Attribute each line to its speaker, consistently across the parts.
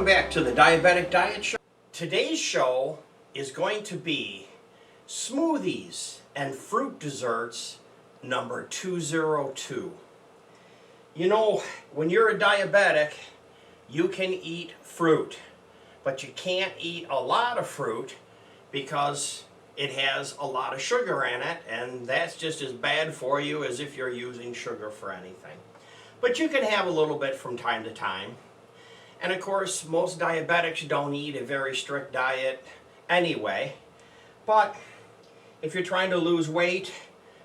Speaker 1: back to the Diabetic Diet Show. Today's show is going to be smoothies and fruit desserts number 202. You know, when you're a diabetic, you can eat fruit, but you can't eat a lot of fruit because it has a lot of sugar in it, and that's just as bad for you as if you're using sugar for anything. But you can have a little bit from time to time. And of course, most diabetics don't eat a very strict diet anyway. But if you're trying to lose weight,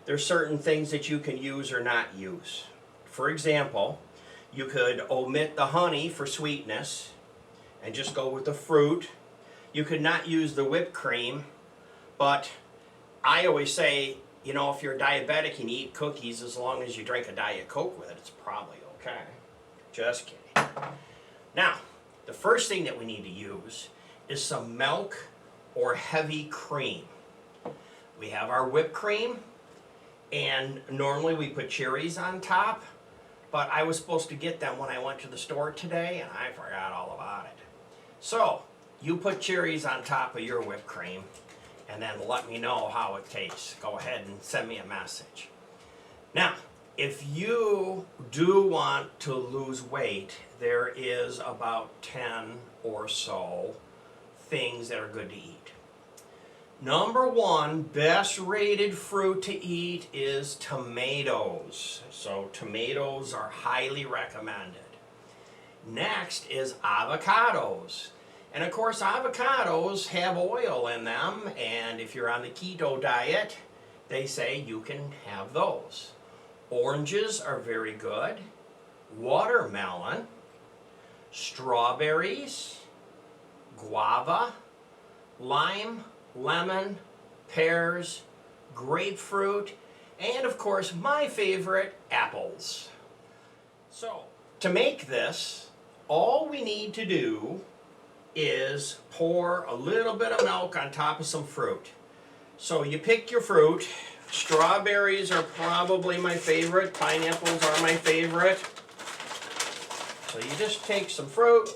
Speaker 1: there's certain things that you can use or not use. For example, you could omit the honey for sweetness and just go with the fruit. You could not use the whipped cream, but I always say, you know, if you're diabetic and you eat cookies, as long as you drink a Diet Coke with it, it's probably okay. Just kidding. Now, the first thing that we need to use is some milk or heavy cream. We have our whipped cream, and normally we put cherries on top, but I was supposed to get them when I went to the store today, and I forgot all about it. So, you put cherries on top of your whipped cream, and then let me know how it tastes. Go ahead and send me a message. Now, if you do want to lose weight, there is about 10 or so things that are good to eat. Number one, best rated fruit to eat is tomatoes. So tomatoes are highly recommended. Next is avocados. And of course, avocados have oil in them, and if you're on the keto diet, they say you can have those. Oranges are very good. Watermelon, strawberries, guava, lime, lemon, pears, grapefruit, and of course my favorite, apples. So, to make this, all we need to do is pour a little bit of milk on top of some fruit. So you pick your fruit. Strawberries are probably my favorite. Pineapples are my favorite. So you just take some fruit,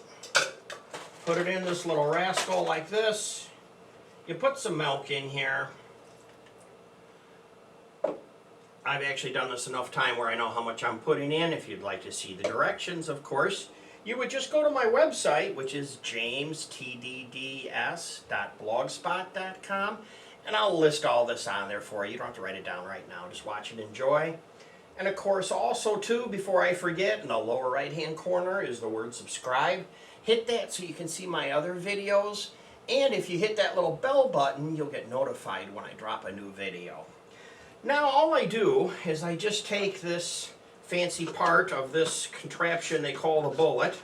Speaker 1: put it in this little rascal like this. You put some milk in here. I've actually done this enough time where I know how much I'm putting in. If you'd like to see the directions, of course, you would just go to my website, which is jamestdds.blogspot.com, and I'll list all this on there for you. You don't have to write it down right now. Just watch and enjoy. And of course, also too, before I forget, in the lower right-hand corner is the word subscribe. Hit that so you can see my other videos. And if you hit that little bell button, you'll get notified when I drop a new video. Now, all I do is I just take this fancy part of this contraption they call the bullet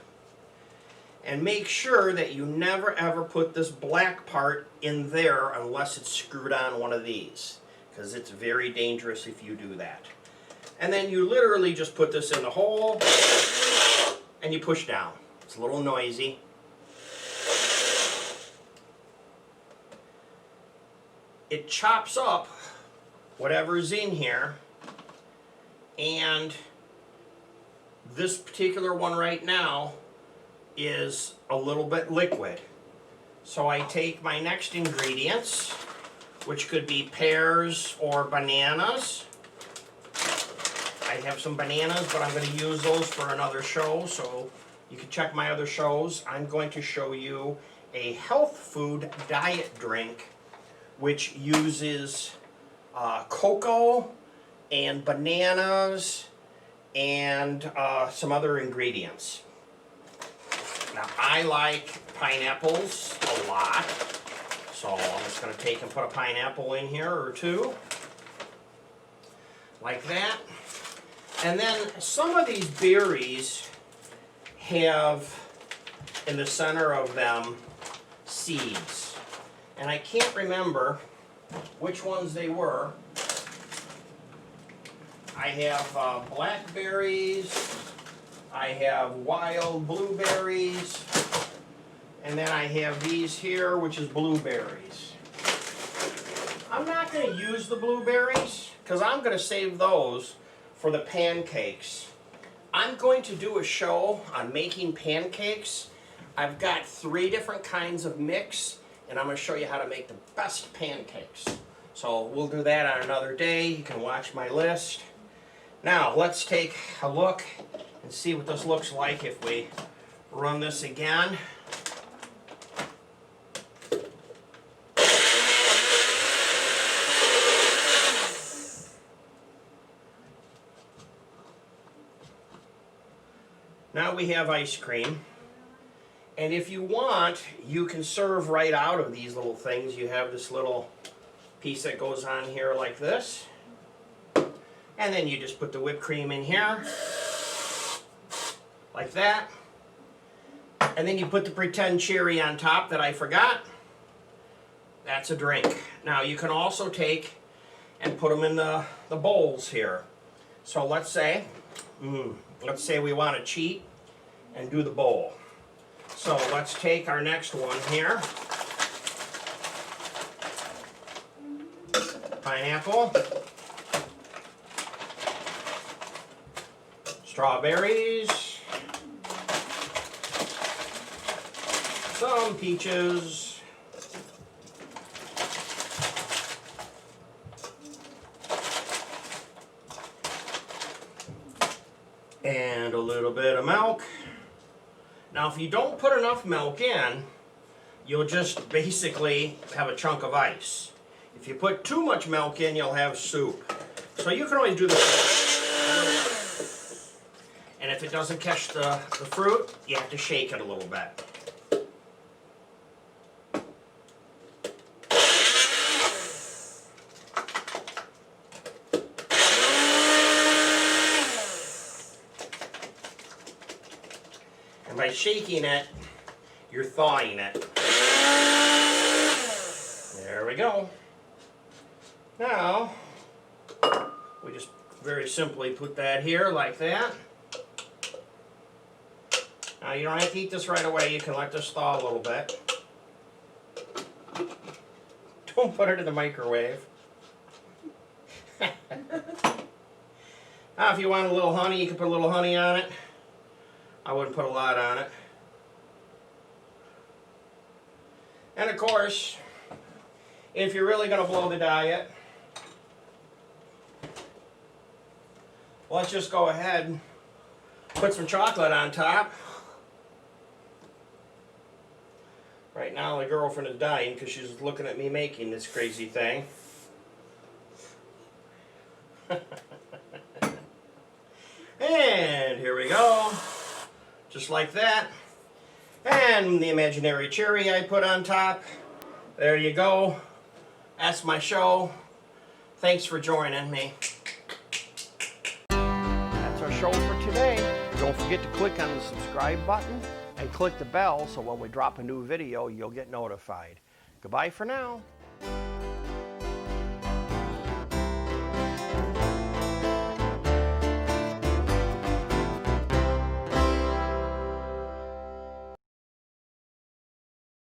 Speaker 1: and make sure that you never ever put this black part in there unless it's screwed on one of these, because it's very dangerous if you do that. And then you literally just put this in the hole and you push down. It's a little noisy. It chops up whatever's in here, and this particular one right now is a little bit liquid. So I take my next ingredients, which could be pears or bananas. I have some bananas, but I'm going to use those for another show, so you can check my other shows. I'm going to show you a health food diet drink which uses cocoa and bananas and some other ingredients. Now, I like pineapples a lot, so I'm just going to take and put a pineapple in here or two, like that. And then some of these berries have, in the center of them, seeds. And I can't remember which ones they were. I have blackberries, I have wild blueberries, and then I have these here, which is blueberries. I'm not going to use the blueberries because I'm going to save those for the pancakes. I'm going to do a show on making pancakes I've got 3 different kinds of mix, and I'm going to show you how to make the best pancakes. So we'll do that on another day. You can watch my list. Now let's take a look and see what this looks like if we run this again. Now we have ice cream. And if you want, you can serve right out of these little things. You have this little piece that goes on here like this. And then you just put the whipped cream in here, like that. And then you put the pretend cherry on top that I forgot. That's a drink. Now you can also take and put them in the bowls here. So let's say we want to cheat and do the bowl. So let's take our next one here. Pineapple. Strawberries. Some peaches. And a little bit of milk. Now if you don't put enough milk in, you'll just basically have a chunk of ice. If you put too much milk in, you'll have soup. So you can always do this. And if it doesn't catch the fruit, you have to shake it a little bit. And by shaking it, you're thawing it. There we go. Now, we just very simply put that here like that. Now you don't have to eat this right away, you can let this thaw a little bit. Don't put it in the microwave. Now if you want a little honey, you can put a little honey on it. I wouldn't put a lot on it. And of course, if you're really going to blow the diet, let's just go ahead and put some chocolate on top. Right now my girlfriend is dying because she's looking at me making this crazy thing. And here we go. Just like that. And the imaginary cherry I put on top. There you go. That's my show. Thanks for joining me. That's our show for today. Don't forget to click on the subscribe button and click the bell so when we drop a new video, you'll get notified. Goodbye for now.